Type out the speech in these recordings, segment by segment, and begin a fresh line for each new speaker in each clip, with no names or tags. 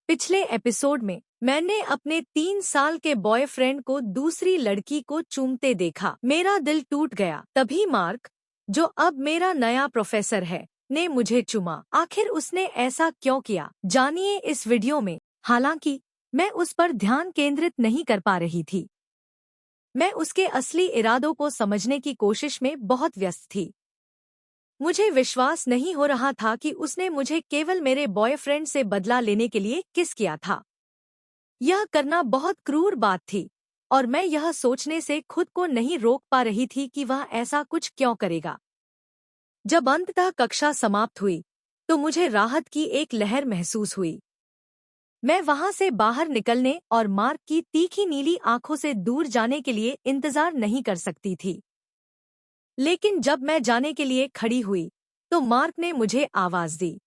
पिछले एपिसोड में मैंने अपने 3 साल के बॉयफ्रेंड को दूसरी लड़की को चूमते देखा। मेरा दिल टूट गया। तभी मार्क, जो अब मेरा नया प्रोफेसर है, ने मुझे चूमा। आखिर उसने ऐसा क्यों किया, जानिए इस वीडियो में। हालांकि मैं उस पर ध्यान केंद्रित नहीं कर पा रही थी। मैं उसके असली इरादों को समझने की कोशिश में बहुत व्यस्त थी। मुझे विश्वास नहीं हो रहा था कि उसने मुझे केवल मेरे बॉयफ्रेंड से बदला लेने के लिए किस किया था। यह करना बहुत क्रूर बात थी और मैं यह सोचने से खुद को नहीं रोक पा रही थी कि वह ऐसा कुछ क्यों करेगा। जब अंततः कक्षा समाप्त हुई तो मुझे राहत की एक लहर महसूस हुई। मैं वहां से बाहर निकलने और मार्क की तीखी नीली आंखों से दूर जाने के लिए इंतजार नहीं कर सकती थी। लेकिन जब मैं जाने के लिए खड़ी हुई तो मार्क ने मुझे आवाज दी।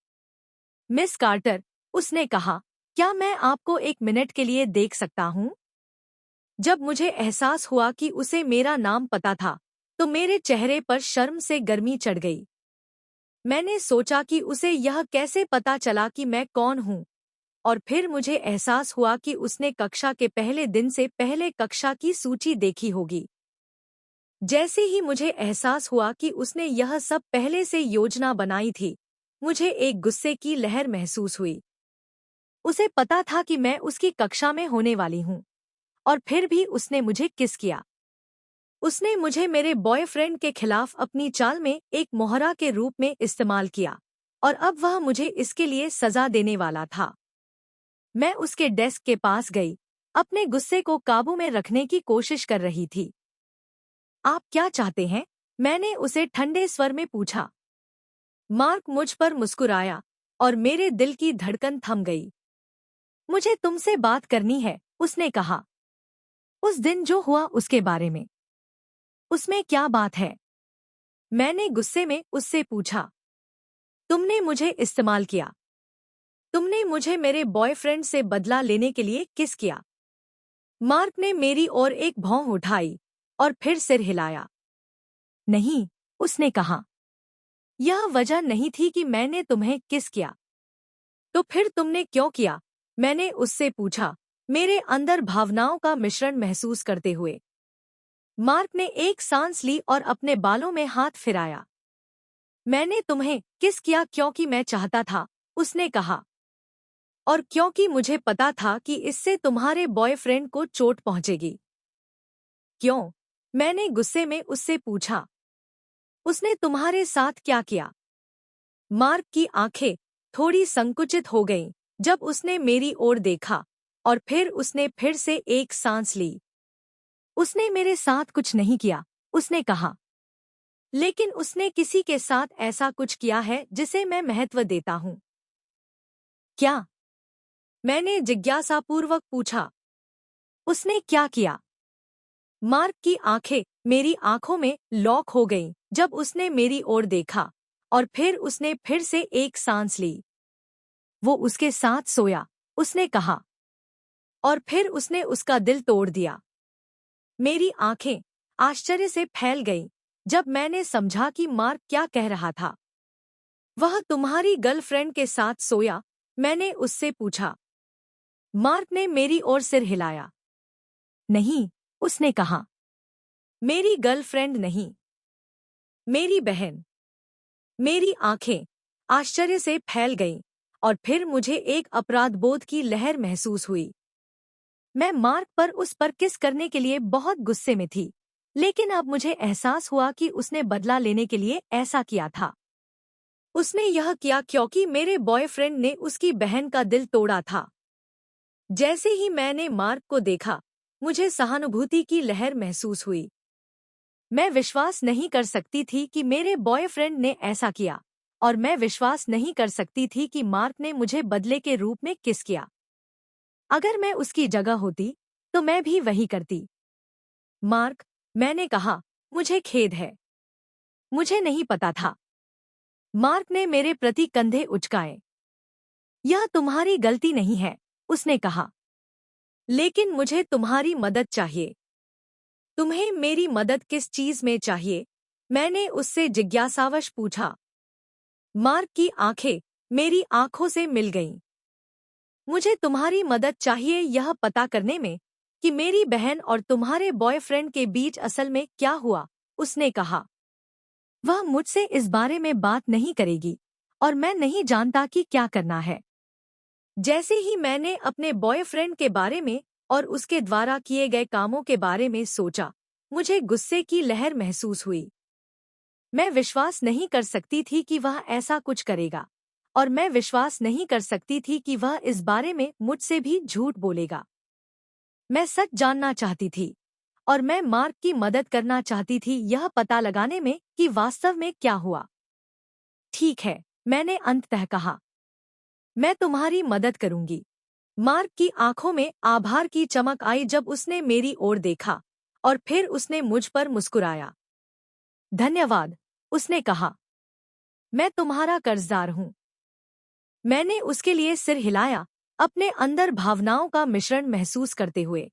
मिस कार्टर, उसने कहा, क्या मैं आपको 1 मिनट के लिए देख सकता हूँ? जब मुझे एहसास हुआ कि उसे मेरा नाम पता था तो मेरे चेहरे पर शर्म से गर्मी चढ़ गई। मैंने सोचा कि उसे यह कैसे पता चला कि मैं कौन हूँ, और फिर मुझे एहसास हुआ कि उसने कक्षा के पहले दिन से पहले कक्षा की सूची देखी होगी। जैसे ही मुझे एहसास हुआ कि उसने यह सब पहले से योजना बनाई थी, मुझे एक गुस्से की लहर महसूस हुई। उसे पता था कि मैं उसकी कक्षा में होने वाली हूँ, और फिर भी उसने मुझे किस किया। उसने मुझे मेरे बॉयफ्रेंड के खिलाफ अपनी चाल में एक मोहरा के रूप में इस्तेमाल किया, और अब वह मुझे इसके लिए सजा देने वाला था। मैं उसके डेस्क के पास गई, अपने गुस्से को काबू में रखने की कोशिश कर रही थी। आप क्या चाहते हैं? मैंने उसे ठंडे स्वर में पूछा। मार्क मुझ पर मुस्कुराया और मेरे दिल की धड़कन थम गई। मुझे तुमसे बात करनी है, उसने कहा। उस दिन जो हुआ उसके बारे में। उसमें क्या बात है? मैंने गुस्से में उससे पूछा। तुमने मुझे इस्तेमाल किया। तुमने मुझे मेरे बॉयफ्रेंड से बदला लेने के लिए किस किया। मार्क ने मेरी ओर एक भौं उठाई और फिर सिर हिलाया। नहीं, उसने कहा। यह वजह नहीं थी कि मैंने तुम्हें किस किया। तो फिर तुमने क्यों किया? मैंने उससे पूछा, मेरे अंदर भावनाओं का मिश्रण महसूस करते हुए। मार्क ने एक सांस ली और अपने बालों में हाथ फिराया। मैंने तुम्हें किस किया क्योंकि मैं चाहता था, उसने कहा, और क्योंकि मुझे पता था कि इससे तुम्हारे बॉयफ्रेंड को चोट पहुंचेगी। क्यों? मैंने गुस्से में उससे पूछा। उसने तुम्हारे साथ क्या किया? मार्क की आंखें थोड़ी संकुचित हो गईं जब उसने मेरी ओर देखा, और फिर उसने फिर से एक सांस ली। उसने मेरे साथ कुछ नहीं किया, उसने कहा। लेकिन उसने किसी के साथ ऐसा कुछ किया है जिसे मैं महत्व देता हूँ। क्या? मैंने जिज्ञासापूर्वक पूछा। उसने क्या किया? मार्क की आंखें मेरी आंखों में लॉक हो गईं जब उसने मेरी ओर देखा, और फिर उसने फिर से एक सांस ली। वो उसके साथ सोया, उसने कहा, और फिर उसने उसका दिल तोड़ दिया। मेरी आंखें आश्चर्य से फैल गईं जब मैंने समझा कि मार्क क्या कह रहा था। वह तुम्हारी गर्लफ्रेंड के साथ सोया? मैंने उससे पूछा। मार्क ने मेरी ओर सिर हिलाया। नहीं, उसने कहा। मेरी गर्लफ्रेंड नहीं, मेरी बहन। मेरी आंखें आश्चर्य से फैल गईं और फिर मुझे एक अपराधबोध की लहर महसूस हुई। मैं मार्क पर उस पर किस करने के लिए बहुत गुस्से में थी, लेकिन अब मुझे एहसास हुआ कि उसने बदला लेने के लिए ऐसा किया था। उसने यह किया क्योंकि मेरे बॉयफ्रेंड ने उसकी बहन का दिल तोड़ा था। जैसे ही मैंने मार्क को देखा, मुझे सहानुभूति की लहर महसूस हुई। मैं विश्वास नहीं कर सकती थी कि मेरे बॉयफ्रेंड ने ऐसा किया, और मैं विश्वास नहीं कर सकती थी कि मार्क ने मुझे बदले के रूप में किस किया। अगर मैं उसकी जगह होती तो मैं भी वही करती। मार्क, मैंने कहा, मुझे खेद है। मुझे नहीं पता था। मार्क ने मेरे प्रति कंधे उचकाए। यह तुम्हारी गलती नहीं है, उसने कहा। लेकिन मुझे तुम्हारी मदद चाहिए। तुम्हें मेरी मदद किस चीज में चाहिए? मैंने उससे जिज्ञासावश पूछा। मार्क की आंखें मेरी आंखों से मिल गईं। मुझे तुम्हारी मदद चाहिए यह पता करने में कि मेरी बहन और तुम्हारे बॉयफ्रेंड के बीच असल में क्या हुआ, उसने कहा। वह मुझसे इस बारे में बात नहीं करेगी और मैं नहीं जानता कि क्या करना है। जैसे ही मैंने अपने बॉयफ्रेंड के बारे में और उसके द्वारा किए गए कामों के बारे में सोचा, मुझे गुस्से की लहर महसूस हुई। मैं विश्वास नहीं कर सकती थी कि वह ऐसा कुछ करेगा, और मैं विश्वास नहीं कर सकती थी कि वह इस बारे में मुझसे भी झूठ बोलेगा। मैं सच जानना चाहती थी, और मैं मार्क की मदद करना चाहती थी यह पता लगाने में कि वास्तव में क्या हुआ। ठीक है, मैंने अंततः कहा, मैं तुम्हारी मदद करूंगी। मार्क की आंखों में आभार की चमक आई जब उसने मेरी ओर देखा, और फिर उसने मुझ पर मुस्कुराया। धन्यवाद, उसने कहा। मैं तुम्हारा कर्जदार हूँ। मैंने उसके लिए सिर हिलाया, अपने अंदर भावनाओं का मिश्रण महसूस करते हुए।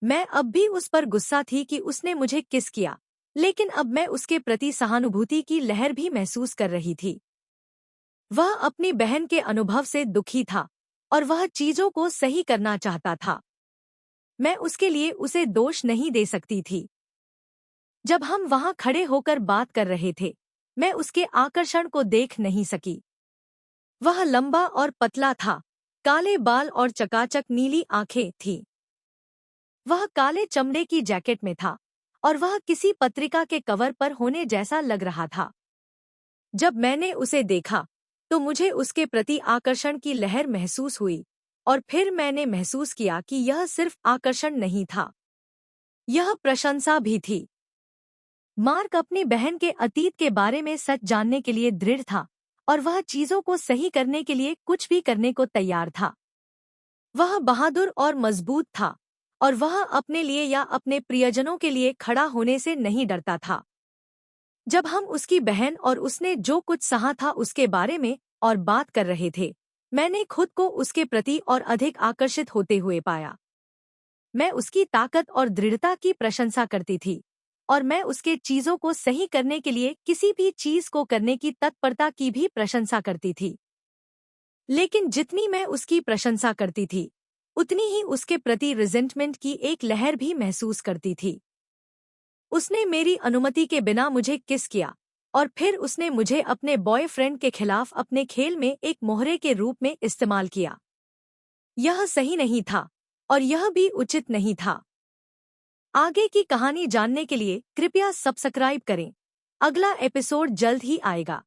मैं अब भी उस पर गुस्सा थी कि उसने मुझे किस किया, लेकिन अब मैं उसके प्रति सहानुभूति की लहर भी महसूस कर रही थी। वह अपनी बहन के अनुभव से दुखी था, और वह चीजों को सही करना चाहता था। मैं उसके लिए उसे दोष नहीं दे सकती थी। जब हम वहां खड़े होकर बात कर रहे थे, मैं उसके आकर्षण को देख नहीं सकी। वह लंबा और पतला था, काले बाल और चकाचक नीली आंखें थीं। वह काले चमड़े की जैकेट में था, और वह किसी पत्रिका के कवर पर होने जैसा लग रहा था। जब मैंने उसे देखा, तो मुझे उसके प्रति आकर्षण की लहर महसूस हुई, और फिर मैंने महसूस किया कि यह सिर्फ आकर्षण नहीं था, यह प्रशंसा भी थी। मार्क अपनी बहन के अतीत के बारे में सच जानने के लिए दृढ़ था, और वह चीजों को सही करने के लिए कुछ भी करने को तैयार था। वह बहादुर और मजबूत था, और वह अपने लिए या अपने प्रियजनों के लिए खड़ा होने से नहीं डरता था। जब हम उसकी बहन और उसने जो कुछ सहा था उसके बारे में और बात कर रहे थे, मैंने खुद को उसके प्रति और अधिक आकर्षित होते हुए पाया। मैं उसकी ताकत और दृढ़ता की प्रशंसा करती थी, और मैं उसके चीजों को सही करने के लिए किसी भी चीज को करने की तत्परता की भी प्रशंसा करती थी। लेकिन जितनी मैं उसकी प्रशंसा करती थी, उतनी ही उसके प्रति रिजेंटमेंट की एक लहर भी महसूस करती थी। उसने मेरी अनुमति के बिना मुझे किस किया, और फिर उसने मुझे अपने बॉयफ्रेंड के खिलाफ अपने खेल में एक मोहरे के रूप में इस्तेमाल किया। यह सही नहीं था, और यह भी उचित नहीं था। आगे की कहानी जानने के लिए कृपया सब्सक्राइब करें। अगला एपिसोड जल्द ही आएगा।